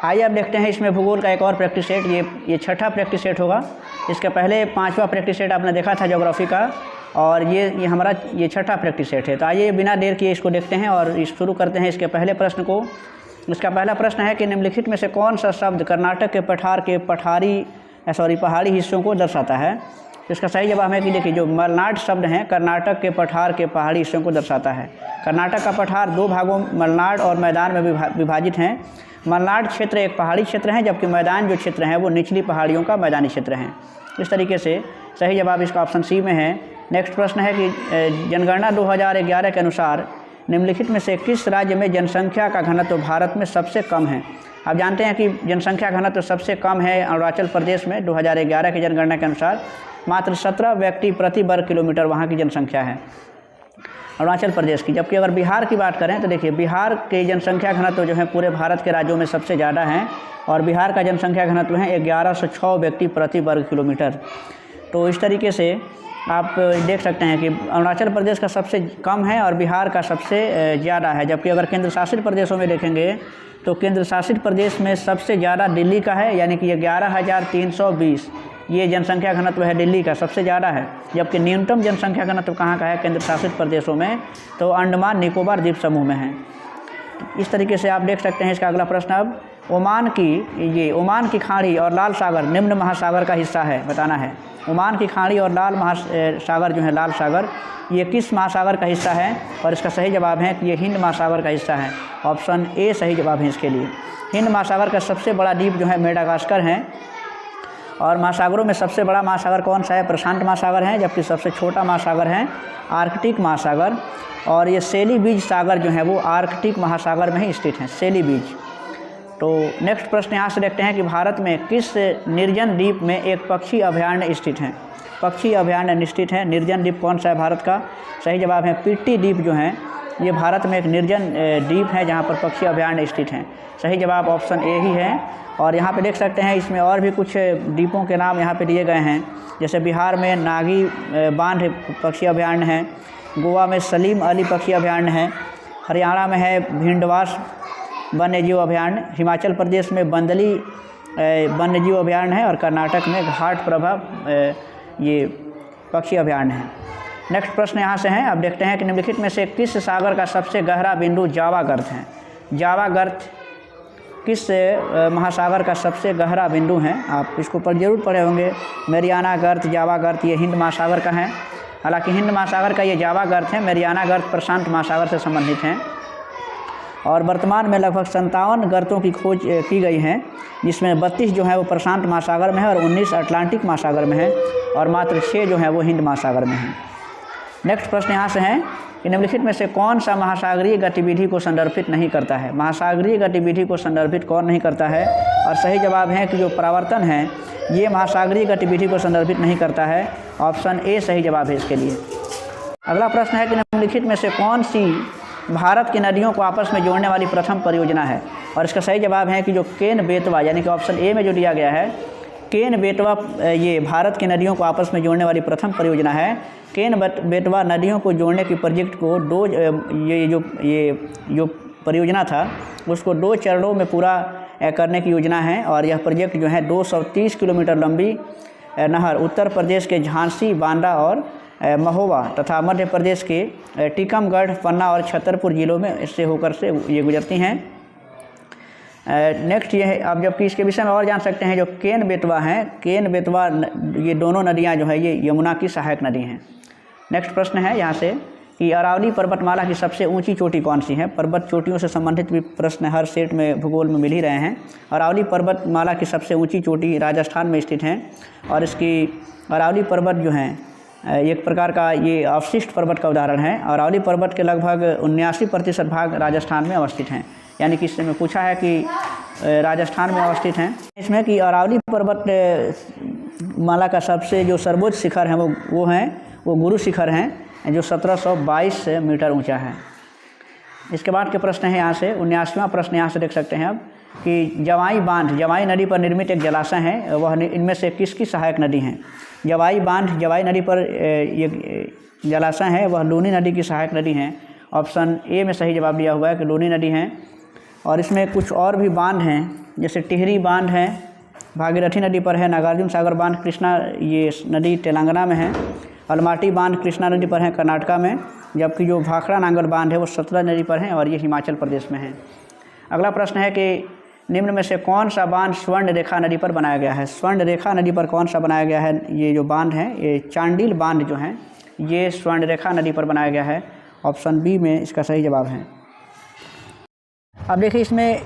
आइए अब देखते हैं इसमें भूगोल का एक और प्रैक्टिस सेट। ये छठा प्रैक्टिस सेट होगा। इसके पहले 5वां प्रैक्टिस सेट आपने देखा था ज्योग्राफी का, और ये हमारा छठा प्रैक्टिस सेट है। तो आइए बिना देर किए इसको देखते हैं और शुरू करते हैं इसके पहले प्रश्न को। इसका पहला प्रश्न है कि निम्नलिखित में से कौन सा शब्द कर्नाटक के पठार के पहाड़ी हिस्सों को दर्शाता है। तो इसका सही जवाब है कि देखिए, जो मलनाड शब्द हैं कर्नाटक के पठार के पहाड़ी हिस्सों को दर्शाता है। कर्नाटक का पठार 2 भागों मलनाड और मैदान में विभाजित हैं। मलनाड क्षेत्र एक पहाड़ी क्षेत्र है, जबकि मैदान जो क्षेत्र है वो निचली पहाड़ियों का मैदानी क्षेत्र है। इस तरीके से सही जवाब इसका ऑप्शन सी में है। नेक्स्ट प्रश्न है कि जनगणना 2011 के अनुसार निम्नलिखित में से किस राज्य में जनसंख्या का घनत्व भारत में सबसे कम है। आप जानते हैं कि जनसंख्या घनत्व सबसे कम है अरुणाचल प्रदेश में। 2011 की जनगणना के अनुसार मात्र 17 व्यक्ति प्रति वर्ग किलोमीटर वहाँ की जनसंख्या है अरुणाचल प्रदेश की। जबकि अगर बिहार की बात करें तो देखिए, बिहार की जनसंख्या घनत्व जो है पूरे भारत के राज्यों में सबसे ज़्यादा है, और बिहार का जनसंख्या घनत्व है 1106 व्यक्ति प्रति वर्ग किलोमीटर। तो इस तरीके से आप देख सकते हैं कि अरुणाचल प्रदेश का सबसे कम है और बिहार का सबसे ज़्यादा है। जबकि अगर केंद्र शासित प्रदेशों में देखेंगे तो केंद्र शासित प्रदेश में सबसे ज़्यादा दिल्ली का है, यानी कि ये 11,320 ये जनसंख्या घनत्व है दिल्ली का, सबसे ज़्यादा है। जबकि न्यूनतम जनसंख्या घनत्व कहाँ का है केंद्र शासित प्रदेशों में, तो अंडमान निकोबार द्वीप समूह में है। इस तरीके से आप देख सकते हैं। इसका अगला प्रश्न अब ओमान की खाड़ी और लाल सागर निम्न महासागर का हिस्सा है, बताना है। ओमान की खाड़ी और सागर जो है लाल सागर, ये किस महासागर का हिस्सा है। और इसका सही जवाब है कि ये हिंद महासागर का हिस्सा है। ऑप्शन ए सही जवाब है इसके लिए। हिंद महासागर का सबसे बड़ा द्वीप जो है मेडागास्कर है, और महासागरों में सबसे बड़ा महासागर कौन सा है, प्रशांत महासागर है। जबकि सबसे छोटा महासागर है आर्कटिक महासागर, और ये सेली बीज सागर जो है वो आर्कटिक महासागर में ही स्थित है, सेली बीज। तो नेक्स्ट प्रश्न यहाँ से देखते हैं कि भारत में किस निर्जन द्वीप में एक पक्षी अभयारण्य स्थित है। पक्षी अभयारण्य स्थित है, निर्जन द्वीप कौन सा है भारत का। सही जवाब है पिट्टी द्वीप जो है ये भारत में एक निर्जन द्वीप है जहाँ पर पक्षी अभयारण्य स्थित हैं। सही जवाब ऑप्शन ए ही है। और यहाँ पे देख सकते हैं इसमें और भी कुछ द्वीपों के नाम यहाँ पे दिए गए हैं। जैसे बिहार में नागी बांध पक्षी अभयारण्य है, गोवा में सलीम अली पक्षी अभयारण्य है, हरियाणा में है भिंडवास वन्यजीव अभयारण्य, हिमाचल प्रदेश में बंदली वन्यजीव अभयारण्य है, और कर्नाटक में घाट प्रभा ये पक्षी अभयारण्य है। नेक्स्ट प्रश्न यहाँ से है। अब देखते हैं कि निम्नलिखित में से किस सागर का सबसे गहरा बिंदु जावा गर्त है। जावा गर्त किस महासागर का सबसे गहरा बिंदु है। आप इसको पर जरूर पढ़े होंगे। मेरियाना गर्त, जावा गर्त, ये हिंद महासागर का है। हालांकि हिंद महासागर का ये जावा गर्त है, मेरियाना गर्त प्रशांत महासागर से संबंधित हैं। और वर्तमान में लगभग 57 गर्तों की खोज की गई है, जिसमें 32 जो है वो प्रशांत महासागर में है और 19 अटलांटिक महासागर में है, और मात्र 6 जो है वो हिंद महासागर में है। नेक्स्ट प्रश्न यहाँ से है कि निम्नलिखित में से कौन सा महासागरीय गतिविधि को संदर्भित नहीं करता है। महासागरीय गतिविधि को संदर्भित कौन नहीं करता है। और सही जवाब है कि जो परावर्तन है ये महासागरीय गतिविधि को संदर्भित नहीं करता है। ऑप्शन ए सही जवाब है इसके लिए। अगला प्रश्न है कि निम्नलिखित में से कौन सी भारत की नदियों को आपस में जोड़ने वाली प्रथम परियोजना है। और इसका सही जवाब है कि जो केन बेतवा, यानी कि ऑप्शन ए में जो दिया गया है केन बेतवा, ये भारत की नदियों को आपस में जोड़ने वाली प्रथम परियोजना है। केन बेतवा नदियों को जोड़ने की प्रोजेक्ट को ये जो परियोजना था उसको 2 चरणों में पूरा करने की योजना है। और यह प्रोजेक्ट जो है 230 किलोमीटर लंबी नहर उत्तर प्रदेश के झांसी, बांदा और महोबा तथा मध्य प्रदेश के टीकमगढ़, पन्ना और छतरपुर जिलों में इससे होकर से ये गुजरती हैं। नेक्स्ट ये है, आप जबकि इसके विषय में और जान सकते हैं, जो केन बेतवा है, केन बेतवा ये दोनों नदियाँ जो है ये यमुना की सहायक नदी हैं। नेक्स्ट प्रश्न है यहाँ से कि अरावली पर्वतमाला की सबसे ऊंची चोटी कौन सी है। पर्वत चोटियों से संबंधित भी प्रश्न हर सेट में भूगोल में मिल ही रहे हैं। अरावली पर्वतमाला की सबसे ऊंची चोटी राजस्थान में स्थित है, और इसकी अरावली पर्वत जो है एक प्रकार का ये अवशिष्ट पर्वत का उदाहरण है। अरावली पर्वत के लगभग 79% भाग राजस्थान में अवस्थित हैं, यानी कि इससे में पूछा है कि राजस्थान में अवस्थित हैं। इसमें कि अरावली पर्वत माला का सबसे जो सर्वोच्च शिखर है वो गुरु शिखर हैं, जो 1722 मीटर ऊंचा है। इसके बाद के प्रश्न है यहाँ से 79वां प्रश्न यहाँ से देख सकते हैं अब कि जवाई बांध जवाई नदी पर निर्मित एक जलाशय है, वह इनमें से किसकी सहायक नदी हैं। जवाई बांध जवाई नदी पर ये जलाशय है, वह लूनी नदी की सहायक नदी हैं। ऑप्शन ए में सही जवाब दिया हुआ है कि लूनी नदी हैं। और इसमें कुछ और भी बांध हैं, जैसे टिहरी बांध है, भागीरथी नदी पर है, नागार्जुन सागर बांध कृष्णा ये नदी तेलंगाना में है, अलमाटी बांध कृष्णा नदी पर है कर्नाटका में, जबकि जो भाखड़ा नांगल बांध है वो सतलज नदी पर है और ये हिमाचल प्रदेश में है। अगला प्रश्न है कि निम्न में से कौन सा बांध स्वर्ण रेखा नदी पर बनाया गया है। स्वर्ण रेखा नदी पर कौन सा बनाया गया है, ये जो बांध है ये चांडिल बांध जो है ये स्वर्ण रेखा नदी पर बनाया गया है। ऑप्शन बी में इसका सही जवाब है। अब देखिए इसमें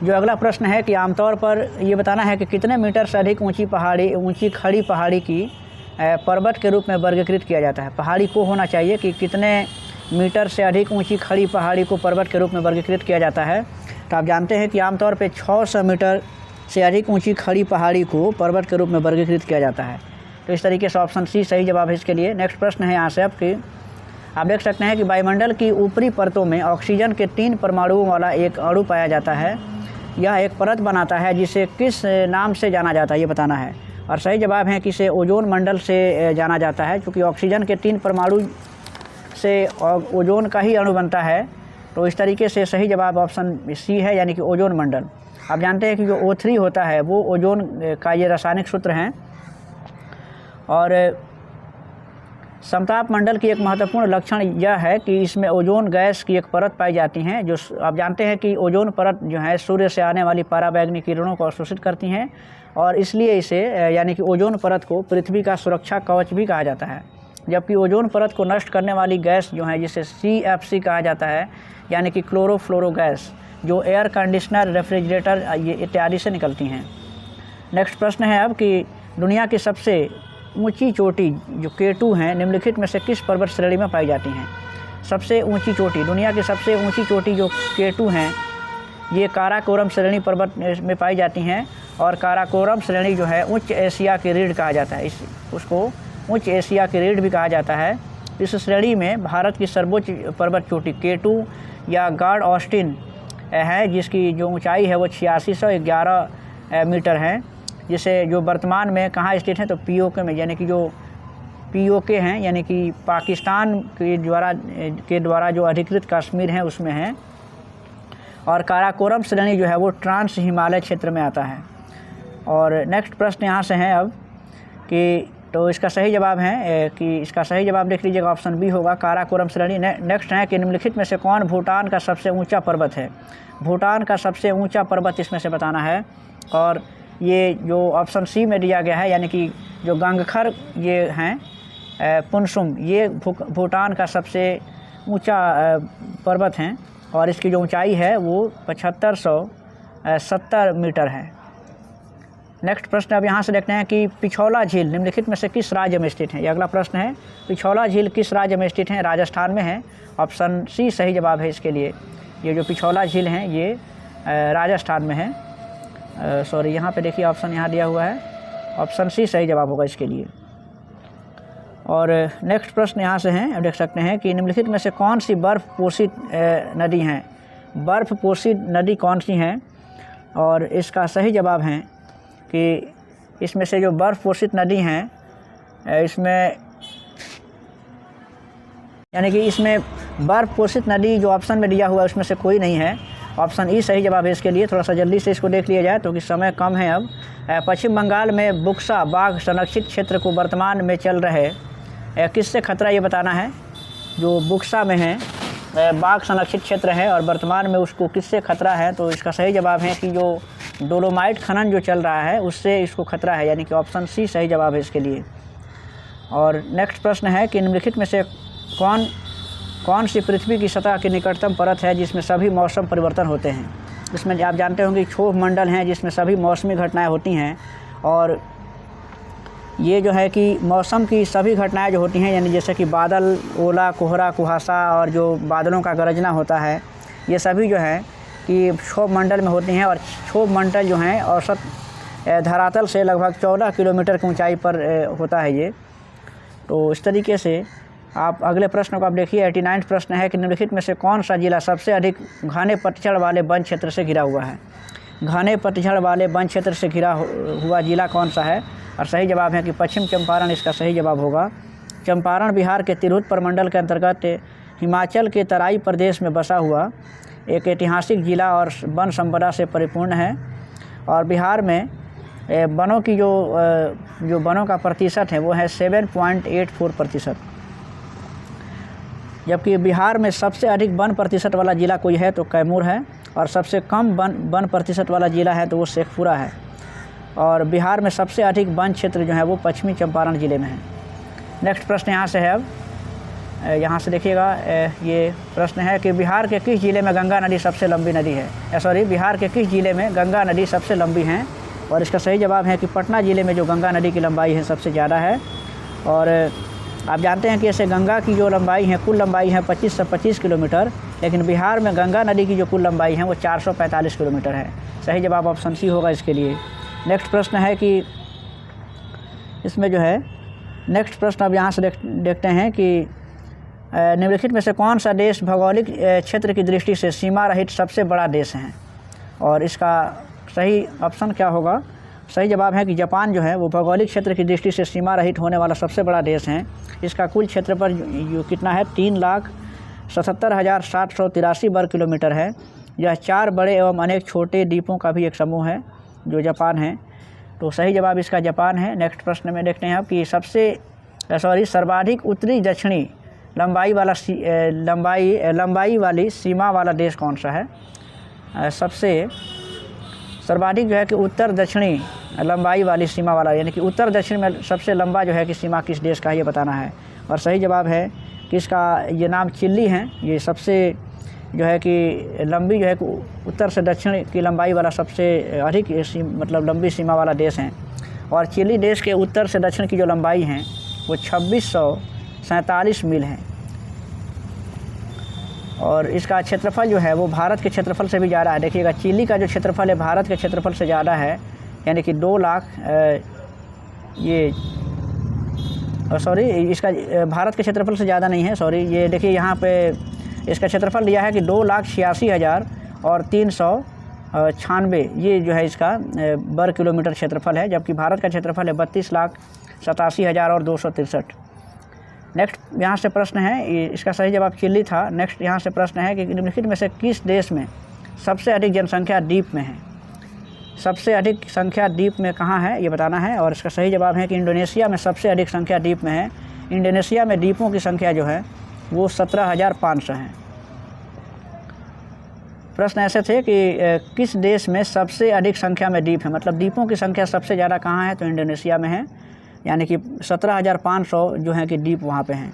जो अगला प्रश्न है कि आमतौर पर ये बताना है कि कितने मीटर से अधिक ऊंची खड़ी पहाड़ी की पर्वत के रूप में वर्गीकृत किया जाता है। पहाड़ी को होना चाहिए कि कितने मीटर से अधिक ऊंची खड़ी पहाड़ी को पर्वत के रूप में वर्गीकृत किया जाता है। तो आप जानते हैं कि आमतौर पे 600 मीटर से अधिक ऊंची खड़ी पहाड़ी को पर्वत के रूप में वर्गीकृत किया जाता है। तो इस तरीके से ऑप्शन सी सही जवाब है इसके लिए। नेक्स्ट प्रश्न है यहाँ से आपकी, आप देख सकते हैं कि वायुमंडल की ऊपरी परतों में ऑक्सीजन के 3 परमाणुओं वाला एक अणु पाया जाता है। यह एक परत बनाता है जिसे किस नाम से जाना जाता है ये बताना है। और सही जवाब है कि इसे ओजोन मंडल से जाना जाता है, क्योंकि ऑक्सीजन के 3 परमाणु से ओजोन का ही अणु बनता है। तो इस तरीके से सही जवाब ऑप्शन सी है, यानी कि ओजोन मंडल। आप जानते हैं कि जो O3 होता है वो ओजोन का ये रासायनिक सूत्र हैं। और समताप मंडल की एक महत्वपूर्ण लक्षण यह है कि इसमें ओजोन गैस की एक परत पाई जाती हैं, जो आप जानते हैं कि ओजोन परत जो है सूर्य से आने वाली पराबैंगनी किरणों को अवशोषित करती हैं, और इसलिए इसे यानी कि ओजोन परत को पृथ्वी का सुरक्षा कवच भी कहा जाता है। जबकि ओजोन परत को नष्ट करने वाली गैस जो है जिसे CFC कहा जाता है, यानी कि क्लोरोफ्लोरो गैस, जो एयर कंडीशनर, रेफ्रिजरेटर ये इत्यादि से निकलती हैं। नेक्स्ट प्रश्न है अब कि दुनिया की सबसे ऊंची चोटी जो K2 हैं निम्नलिखित में से किस पर्वत श्रेणी में पाई जाती हैं। सबसे ऊंची चोटी, दुनिया की सबसे ऊंची चोटी जो K2 हैं ये काराकोरम श्रेणी पर्वत में पाई जाती हैं। और काराकोरम श्रेणी जो है उच्च एशिया की रीढ़ कहा जाता है, उसको उच्च एशिया की रीढ़ भी कहा जाता है। इस श्रेणी में भारत की सर्वोच्च पर्वत चोटी K2 या गॉड ऑस्टिन है, जिसकी जो ऊंचाई है वो 8611 मीटर है, जिसे जो वर्तमान में कहाँ स्थित है तो POK में, यानी कि जो POK हैं यानी कि पाकिस्तान के द्वारा जो अधिकृत कश्मीर है उसमें है। और काराकोरम श्रेणी जो है वो ट्रांस हिमालय क्षेत्र में आता है। और नेक्स्ट प्रश्न यहाँ से है अब कि तो इसका सही जवाब है कि इसका सही जवाब देख लीजिएगा, ऑप्शन बी होगा काराकोरम श्रेणी। नेक्स्ट है कि निम्नलिखित में से कौन भूटान का सबसे ऊंचा पर्वत है। भूटान का सबसे ऊंचा पर्वत इसमें से बताना है। और ये जो ऑप्शन सी में दिया गया है, यानी कि जो गंगखर ये हैं पुनसुम, ये भूटान का सबसे ऊंचा पर्वत हैं, और इसकी जो ऊंचाई है वो 7570 मीटर है। नेक्स्ट प्रश्न अब यहाँ से देखते हैं कि पिछौला झील निम्नलिखित में से किस राज्य में स्थित है। ये अगला प्रश्न है, पिछौला झील किस राज्य में स्थित है। राजस्थान में है। ऑप्शन सी सही जवाब है इसके लिए। ये जो पिछौला झील हैं ये राजस्थान में है। सॉरी, यहाँ पे देखिए ऑप्शन यहाँ दिया हुआ है, ऑप्शन सी सही जवाब होगा इसके लिए। और नेक्स्ट प्रश्न यहाँ से हैं, अब देख सकते हैं कि निम्नलिखित में से कौन सी बर्फ़ पोषित नदी हैं। बर्फ़ पोषित नदी कौन सी हैं। और इसका सही जवाब है कि इसमें से जो बर्फ़ पोषित नदी हैं इसमें यानी कि इसमें बर्फ़ पोषित नदी जो ऑप्शन में दिया हुआ है उसमें से कोई नहीं है। ऑप्शन ई सही जवाब है इसके लिए। थोड़ा सा जल्दी से इसको देख लिया जाए तो कि समय कम है अब। पश्चिम बंगाल में बुक्सा बाघ संरक्षित क्षेत्र को वर्तमान में चल रहे किससे खतरा ये बताना है। जो बुक्सा में है बाघ संरक्षित क्षेत्र है और वर्तमान में उसको किससे खतरा है, तो इसका सही जवाब है कि जो डोलोमाइट खनन जो चल रहा है उससे इसको खतरा है, यानी कि ऑप्शन सी सही जवाब है इसके लिए। और नेक्स्ट प्रश्न है कि निम्नलिखित में से कौन सी पृथ्वी की सतह की निकटतम परत है जिसमें सभी मौसम परिवर्तन होते हैं। इसमें आप जानते होंगे क्षोभ मंडल हैं जिसमें सभी मौसमी घटनाएं होती हैं। और ये जो है कि मौसम की सभी घटनाएं जो होती हैं, यानी जैसे कि बादल, ओला, कोहरा, कुहासा और जो बादलों का गरजना होता है, ये सभी जो है कि क्षोभ मंडल में होती हैं। और क्षोभ मंडल जो हैं औसत धरातल से लगभग 14 किलोमीटर की ऊंचाई पर होता है ये। तो इस तरीके से आप अगले प्रश्न को आप देखिए। 89 प्रश्न है कि निम्नलिखित में से कौन सा जिला सबसे अधिक घने पतझड़ वाले वन क्षेत्र से घिरा हुआ है। घने पतझड़ वाले वन क्षेत्र से घिरा हुआ जिला कौन सा है। और सही जवाब है कि पश्चिम चंपारण इसका सही जवाब होगा। चंपारण बिहार के तिरहुत प्रमंडल के अंतर्गत हिमाचल के तराई प्रदेश में बसा हुआ एक ऐतिहासिक जिला और वन संपदा से परिपूर्ण है। और बिहार में वनों की जो वनों का प्रतिशत है वो है 7.84%। जबकि बिहार में सबसे अधिक वन प्रतिशत वाला ज़िला कोई है तो कैमूर है, और सबसे कम वन प्रतिशत वाला ज़िला है तो वो शेखपुरा है। और बिहार में सबसे अधिक वन क्षेत्र जो है वो पश्चिमी चंपारण ज़िले में है। नेक्स्ट प्रश्न यहाँ से है, अब यहाँ से देखिएगा, ये प्रश्न है कि बिहार के किस ज़िले में गंगा नदी सबसे लंबी नदी है। बिहार के किस ज़िले में गंगा नदी सबसे लंबी है, और इसका सही जवाब है कि पटना ज़िले में जो गंगा नदी की लंबाई है सबसे ज़्यादा है। और आप जानते हैं कि ऐसे गंगा की जो लंबाई है, कुल लंबाई है 25 से 25 किलोमीटर, लेकिन बिहार में गंगा नदी की जो कुल लंबाई है वो 445 किलोमीटर है। सही जवाब ऑप्शन सी होगा इसके लिए। नेक्स्ट प्रश्न है कि इसमें जो है, नेक्स्ट प्रश्न अब यहाँ से देखते हैं कि निम्नलिखित में से कौन सा देश भौगोलिक क्षेत्र की दृष्टि से सीमा रहित सबसे बड़ा देश है, और इसका सही ऑप्शन क्या होगा। सही जवाब है कि जापान जो है वो भौगोलिक क्षेत्र की दृष्टि से सीमा रहित होने वाला सबसे बड़ा देश है। इसका कुल क्षेत्रफल जो कितना है 3,77,783 वर्ग किलोमीटर है। यह 4 बड़े एवं अनेक छोटे द्वीपों का भी एक समूह है जो जापान है। तो सही जवाब इसका जापान है। नेक्स्ट प्रश्न में देखते हैं आप कि सर्वाधिक उत्तरी दक्षिणी लंबाई वाली सीमा वाला देश कौन सा है। सबसे सर्वाधिक जो है कि उत्तर दक्षिणी लंबाई वाली सीमा वाला, यानी कि उत्तर दक्षिण में सबसे लंबा जो है कि सीमा किस देश का है ये बताना है। और सही जवाब है कि इसका ये नाम चिली है। ये सबसे जो है कि लंबी जो है कि उत्तर से दक्षिण की लंबाई वाला सबसे अधिक मतलब लंबी सीमा वाला देश है। और चिली देश के उत्तर से दक्षिण की जो लंबाई है वो 2647 मील है। और इसका क्षेत्रफल जो है वो भारत के क्षेत्रफल से भी ज़्यादा है। देखिएगा, चिली का जो क्षेत्रफल है भारत के क्षेत्रफल से ज़्यादा है, यानी कि 2 लाख इसका भारत के क्षेत्रफल से ज़्यादा नहीं है, ये देखिए यहाँ पे इसका क्षेत्रफल दिया है कि 2,86,396 ये जो है इसका वर्ग किलोमीटर क्षेत्रफल है, जबकि भारत का क्षेत्रफल है 32,87,263। नेक्स्ट यहाँ से प्रश्न है, इसका सही जवाब चिली था। नेक्स्ट यहाँ से प्रश्न है कि निम्नलिखित में से किस देश में सबसे अधिक जनसंख्या द्वीप में है। सबसे अधिक संख्या द्वीप में कहाँ है ये बताना है। और इसका सही जवाब है कि इंडोनेशिया में सबसे अधिक संख्या द्वीप में है। इंडोनेशिया में द्वीपों की संख्या जो है वो 17,500 है। प्रश्न ऐसे थे कि किस देश में सबसे अधिक संख्या में द्वीप है, मतलब द्वीपों की संख्या सबसे ज़्यादा कहाँ है, तो इंडोनेशिया में है, यानी कि 17,500 जो है कि द्वीप वहाँ पे हैं।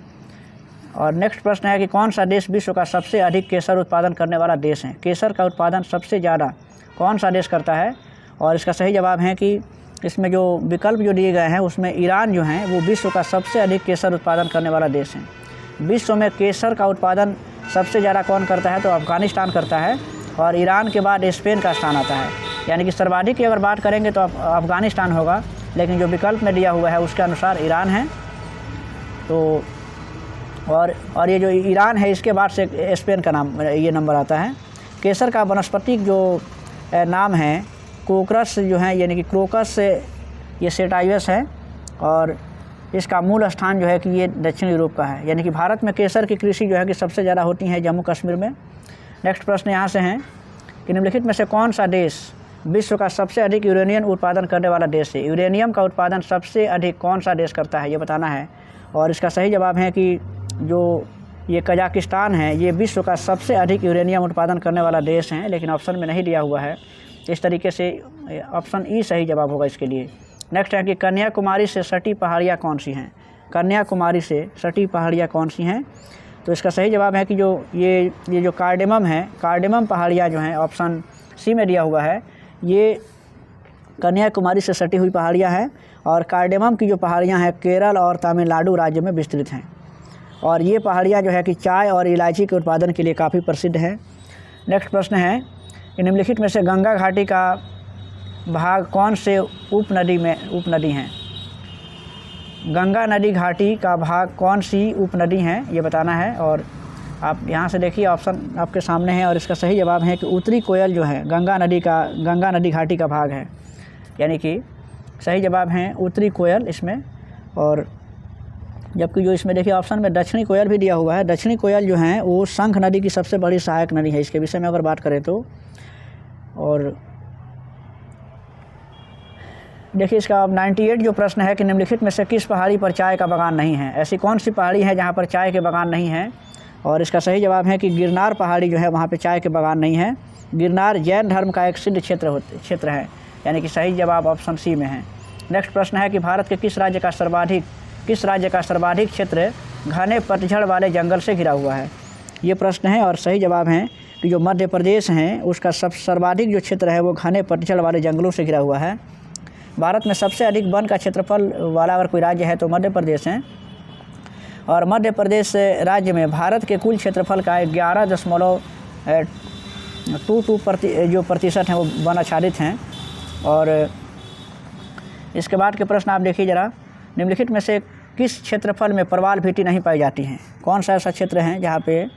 और नेक्स्ट प्रश्न है कि कौन सा देश विश्व का सबसे अधिक केसर उत्पादन करने वाला देश है। केसर का उत्पादन सबसे ज़्यादा कौन सा देश करता है। और इसका सही जवाब है कि इसमें जो विकल्प जो दिए गए हैं उसमें ईरान जो है वो विश्व का सबसे अधिक केसर उत्पादन करने वाला देश है। विश्व में केसर का उत्पादन सबसे ज़्यादा कौन करता है, तो अफ़गानिस्तान करता है, और ईरान के बाद स्पेन का स्थान आता है। यानी कि सर्वाधिक की अगर बात करेंगे तो अफ़गानिस्तान होगा, लेकिन जो विकल्प में दिया हुआ है उसके अनुसार ईरान है। तो और ये जो ईरान है इसके बाद से स्पेन का नाम ये नंबर आता है। केसर का वानस्पतिक जो नाम है कोकरस जो है, यानी कि क्रोकस से ये सेटाइवस है, और इसका मूल स्थान जो है कि ये दक्षिण यूरोप का है। यानी कि भारत में केसर की कृषि जो है कि सबसे ज़्यादा होती है जम्मू कश्मीर में। नेक्स्ट प्रश्न यहाँ से हैं कि निम्नलिखित में से कौन सा देश विश्व का सबसे अधिक यूरेनियम उत्पादन करने वाला देश है। यूरेनियम का उत्पादन सबसे अधिक कौन सा देश करता है ये बताना है। और इसका सही जवाब है कि जो ये कजाकिस्तान है ये विश्व का सबसे अधिक यूरेनियम उत्पादन करने वाला देश है, लेकिन ऑप्शन में नहीं दिया हुआ है। इस तरीके से ऑप्शन ई सही जवाब होगा इसके लिए। नेक्स्ट है कि कन्याकुमारी से सटी पहाड़ियाँ कौन सी हैं। कन्याकुमारी से सटी पहाड़ियाँ कौन सी हैं, तो इसका सही जवाब है कि जो ये जो कार्डेमम है, कार्डेमम पहाड़ियाँ जो हैं ऑप्शन सी में दिया हुआ है, ये कन्याकुमारी से सटी हुई पहाड़ियाँ हैं। और कार्डेमम की जो पहाड़ियाँ हैं केरल और तमिलनाडु राज्य में विस्तृत हैं, और ये पहाड़ियाँ जो है कि चाय और इलायची के उत्पादन के लिए काफ़ी प्रसिद्ध हैं। नेक्स्ट प्रश्न है कि निम्नलिखित में से गंगा घाटी का भाग कौन से उपनदी हैं। गंगा नदी घाटी का भाग कौन सी उपनदी हैं ये बताना है। और आप यहाँ से देखिए ऑप्शन आपके सामने है, और इसका सही जवाब है कि उत्तरी कोयल जो है गंगा नदी घाटी का भाग है, यानी कि सही जवाब है उत्तरी कोयल इसमें। और जबकि जो इसमें देखिए ऑप्शन में दक्षिणी कोयल भी दिया हुआ है। दक्षिणी कोयल जो है वो शंख नदी की सबसे बड़ी सहायक नदी है, इसके विषय में अगर बात करें तो। और देखिए इसका अब 98 जो प्रश्न है कि निम्नलिखित में से किस पहाड़ी पर चाय का बागान नहीं है। ऐसी कौन सी पहाड़ी है जहाँ पर चाय के बागान नहीं है। और इसका सही जवाब है कि गिरनार पहाड़ी जो है वहाँ पे चाय के बागान नहीं है। गिरनार जैन धर्म का एक सिद्ध क्षेत्र है, यानी कि सही जवाब ऑप्शन सी में है। नेक्स्ट प्रश्न है कि भारत के किस राज्य का सर्वाधिक क्षेत्र घने पतझड़ वाले जंगल से घिरा हुआ है। ये प्रश्न है और सही जवाब है कि जो मध्य प्रदेश है उसका सर्वाधिक जो क्षेत्र है वो घने पतझड़ वाले जंगलों से घिरा हुआ है। भारत में सबसे अधिक वन का क्षेत्रफल वाला अगर कोई राज्य है तो मध्य प्रदेश है। और मध्य प्रदेश राज्य में भारत के कुल क्षेत्रफल का 11.22 प्रतिशत है वो वन आच्छादित हैं। और इसके बाद के प्रश्न आप देखिए ज़रा, निम्नलिखित में से किस क्षेत्रफल में प्रवाल भित्ति नहीं पाई जाती हैं। कौन सा ऐसा क्षेत्र है जहाँ पे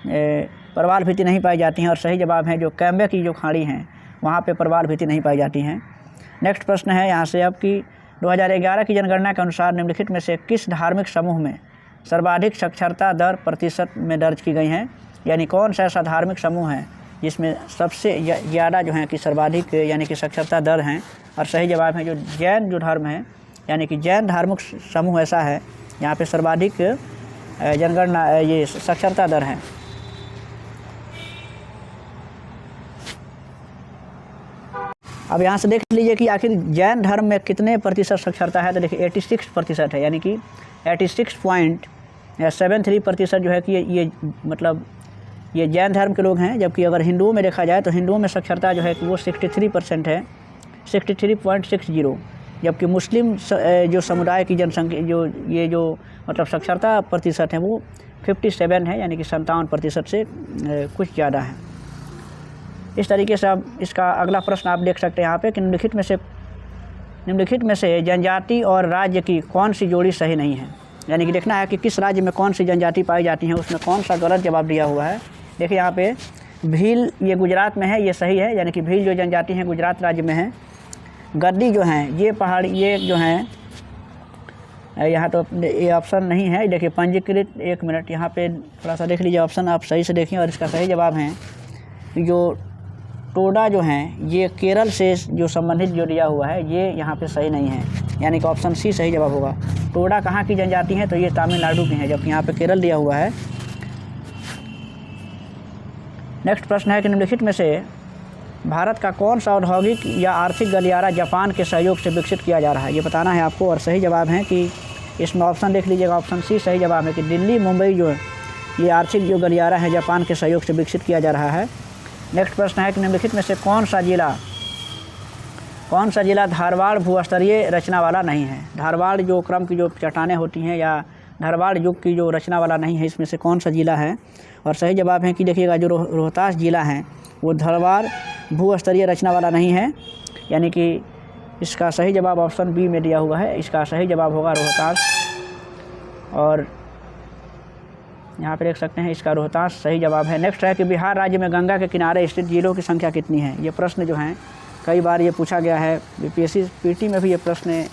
प्रवाल भित्ति नहीं पाई जाती हैं। और सही जवाब है जो कैम्बे की जो खाड़ी हैं वहाँ पे प्रवाल भित्ति नहीं पाई जाती हैं। नेक्स्ट प्रश्न है यहाँ से अब कि 2011 की जनगणना के अनुसार निम्नलिखित में से किस धार्मिक समूह में सर्वाधिक साक्षरता दर प्रतिशत में दर्ज की गई हैं। यानी कौन सा ऐसा धार्मिक समूह है जिसमें सबसे ज़्यादा जो है कि सर्वाधिक यानी कि साक्षरता दर हैं। और सही जवाब है जो जैन जो धर्म है, यानी कि जैन धार्मिक समूह ऐसा है यहाँ पे सर्वाधिक जनगणना ये साक्षरता दर है। अब यहाँ से देख लीजिए कि आखिर जैन धर्म में कितने प्रतिशत साक्षरता है। तो देखिए 86% है, यानी कि 86.73% जो है कि ये मतलब ये जैन धर्म के लोग हैं। जबकि अगर हिंदुओं में देखा जाए तो हिंदुओं में साक्षरता जो है कि वो 63% है, 63.60। जबकि मुस्लिम जो समुदाय की जनसंख्या जो मतलब साक्षरता प्रतिशत है वो 57 है, यानी कि 57% से कुछ ज़्यादा है। इस तरीके से अब इसका अगला प्रश्न आप देख सकते हैं यहाँ पे कि निम्नलिखित में से जनजाति और राज्य की कौन सी जोड़ी सही नहीं है। यानी कि देखना है कि किस राज्य में कौन सी जनजाति पाई जाती है, उसमें कौन सा गलत जवाब दिया हुआ है। देखिए यहाँ पे भील ये गुजरात में है, ये सही है, यानी कि भील जो जनजाति है गुजरात राज्य में है। गद्दी जो हैं ये पहाड़ी ये जो हैं यहाँ तो ये ऑप्शन नहीं है। देखिए पंजीकृत, एक मिनट यहाँ पे थोड़ा सा देख लीजिए ऑप्शन आप सही से देखिए। और इसका सही जवाब है जो टोडा जो हैं ये केरल से जो संबंधित जो दिया हुआ है ये यहाँ पे सही नहीं है, यानी कि ऑप्शन सी सही जवाब होगा। टोडा कहाँ की जनजाति है तो ये तमिलनाडु की है, जबकि यहाँ पे केरल दिया हुआ है। नेक्स्ट प्रश्न है कि निम्नलिखित में से भारत का कौन सा औद्योगिक या आर्थिक गलियारा जापान के सहयोग से विकसित किया जा रहा है, ये बताना है आपको। और सही जवाब है कि इसमें ऑप्शन देख लीजिएगा, ऑप्शन सी सही जवाब है कि दिल्ली मुंबई जो ये आर्थिक जो गलियारा है जापान के सहयोग से विकसित किया जा रहा है। नेक्स्ट प्रश्न है कि निम्नलिखित में से कौन सा जिला धारवाड़ भूस्तरीय रचना वाला नहीं है। धारवाड़ जो क्रम की जो चट्टानें होती हैं या धारवाड़ युग की जो रचना वाला नहीं है, इसमें से कौन सा जिला है। और सही जवाब है कि देखिएगा जो रोहतास जिला है वो धारवाड़ भूस्तरीय रचना वाला नहीं है, यानी कि इसका सही जवाब ऑप्शन बी में दिया हुआ है। इसका सही जवाब होगा रोहतास। और यहाँ पे देख सकते हैं इसका रोहतास सही जवाब है। नेक्स्ट है कि बिहार राज्य में गंगा के किनारे स्थित जिलों की संख्या कितनी है। ये प्रश्न जो हैं कई बार ये पूछा गया है, बीपीएससी पीटी में भी ये प्रश्न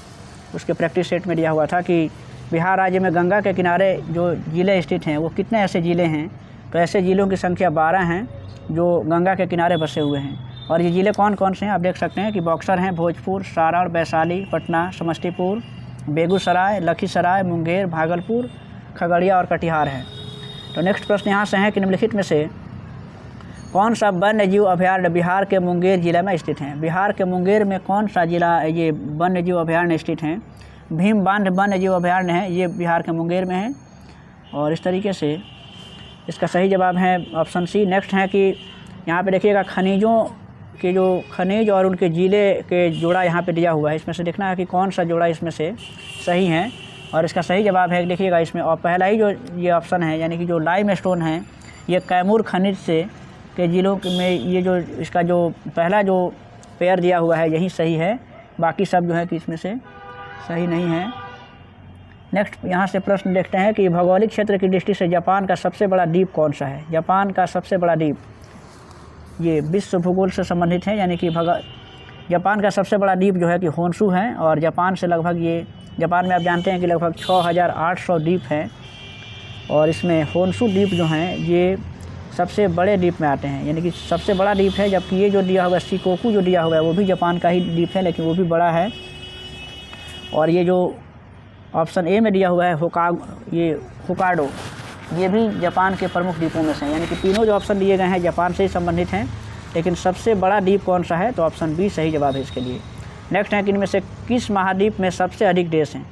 उसके प्रैक्टिस सेट में दिया हुआ था कि बिहार राज्य में गंगा के किनारे जो ज़िले स्थित हैं वो कितने ऐसे ज़िले हैं। तो ऐसे ज़िलों की संख्या 12 हैं जो गंगा के किनारे बसे हुए हैं। और ये ज़िले कौन कौन से हैं आप देख सकते हैं कि बक्सर हैं, भोजपुर, सारण, वैशाली, पटना, समस्तीपुर, बेगूसराय, लखीसराय, मुंगेर, भागलपुर, खगड़िया और कटिहार है। तो नेक्स्ट प्रश्न यहाँ से है कि निम्नलिखित में से कौन सा वन्य जीव अभयारण्य बिहार के मुंगेर जिले में स्थित है। बिहार के मुंगेर में कौन सा जिला ये वन्य जीव अभयारण्य स्थित हैं। भीम बांध वन्य जीव अभयारण्य है, ये बिहार के मुंगेर में है। और इस तरीके से इसका सही जवाब है ऑप्शन सी। नेक्स्ट है कि यहाँ पे देखिएगा खनिजों के जो खनिज और उनके ज़िले के जोड़ा यहाँ पे दिया हुआ है, इसमें से देखना है कि कौन सा जोड़ा इसमें से सही है। और इसका सही जवाब है देखिएगा इसमें और पहला ही जो ये ऑप्शन है, यानी कि जो लाइमस्टोन है ये कैमूर खनिज से के ज़िलों में ये जो इसका जो पहला जो पेयर दिया हुआ है यही सही है, बाकी सब जो है कि इसमें से सही नहीं है। नेक्स्ट यहाँ से प्रश्न देखते हैं कि भौगोलिक क्षेत्र की दृष्टि से जापान का सबसे बड़ा द्वीप कौन सा है। जापान का सबसे बड़ा द्वीप ये विश्व भूगोल से संबंधित है, यानी कि जापान का सबसे बड़ा द्वीप जो है कि होन्शु है और जापान से लगभग ये जापान में आप जानते हैं कि लगभग 6800 द्वीप हैं और इसमें होन्शु द्वीप जो हैं ये सबसे बड़े द्वीप में आते हैं, यानी कि सबसे बड़ा द्वीप है। जबकि ये जो दिया हुआ है शिकोकू जो दिया हुआ है वो भी जापान का ही द्वीप है, लेकिन वो भी बड़ा है। और ये जो ऑप्शन ए में दिया हुआ है होकाइडो, ये भी जापान के प्रमुख द्वीपों में से हैं। यानी कि तीनों जो ऑप्शन दिए गए हैं जापान से ही संबंधित हैं, लेकिन सबसे बड़ा द्वीप कौन सा है, तो ऑप्शन बी सही जवाब है इसके लिए। नेक्स्ट है कि इनमें से किस महाद्वीप में सबसे अधिक देश हैं।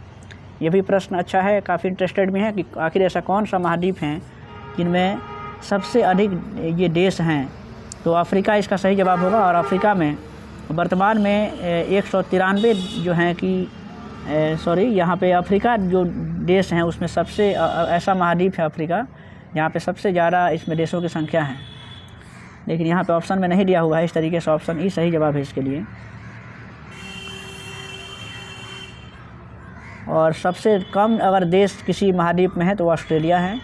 ये भी प्रश्न अच्छा है, काफ़ी इंटरेस्टेड भी है कि आखिर ऐसा कौन सा महाद्वीप है जिनमें सबसे अधिक ये देश हैं। तो अफ्रीका इसका सही जवाब होगा। और अफ्रीका में वर्तमान में 193 जो हैं कि यहाँ पे अफ्रीका जो देश हैं उसमें सबसे ऐसा महाद्वीप है अफ्रीका जहाँ पे सबसे ज़्यादा इसमें देशों की संख्या है, लेकिन यहाँ पे ऑप्शन में नहीं दिया हुआ है। इस तरीके से ऑप्शन ई सही जवाब है इसके लिए। और सबसे कम अगर देश किसी महाद्वीप में है तो ऑस्ट्रेलिया है।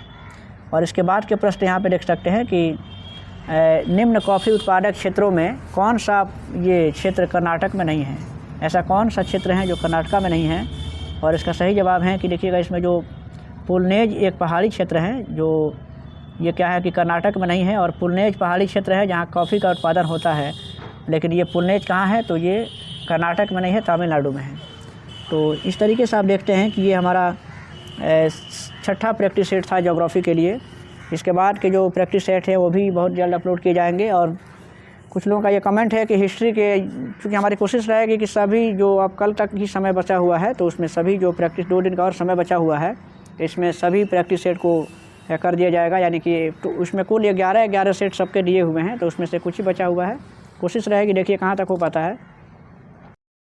और इसके बाद के प्रश्न यहाँ पे देख सकते हैं कि निम्न कॉफ़ी उत्पादक क्षेत्रों में कौन सा ये क्षेत्र कर्नाटक में नहीं है। ऐसा कौन सा क्षेत्र है जो कर्नाटक में नहीं है। और इसका सही जवाब है कि देखिएगा इसमें जो पुलनेज एक पहाड़ी क्षेत्र है, जो ये क्या है कि कर्नाटक में नहीं है। और पुलनेज पहाड़ी क्षेत्र है जहाँ कॉफ़ी का उत्पादन होता है, लेकिन ये पुलनेज कहाँ है, तो ये कर्नाटक में नहीं है, तमिलनाडु में है। तो इस तरीके से आप देखते हैं कि ये हमारा छठा प्रैक्टिस सेट था ज्योग्राफी के लिए। इसके बाद के जो प्रैक्टिस सेट है वो भी बहुत जल्द अपलोड किए जाएंगे। और कुछ लोगों का ये कमेंट है कि हिस्ट्री के, क्योंकि हमारी कोशिश रहेगी कि सभी जो अब कल तक ही समय बचा हुआ है तो उसमें सभी जो प्रैक्टिस 2 दिन का और समय बचा हुआ है इसमें सभी प्रैक्टिस सेट को कर दिया जाएगा। यानी कि तो उसमें कुल 11 सेट सबके दिए हुए हैं, तो उसमें से कुछ ही बचा हुआ है। कोशिश रहेगी, देखिए कहाँ तक हो पाता है।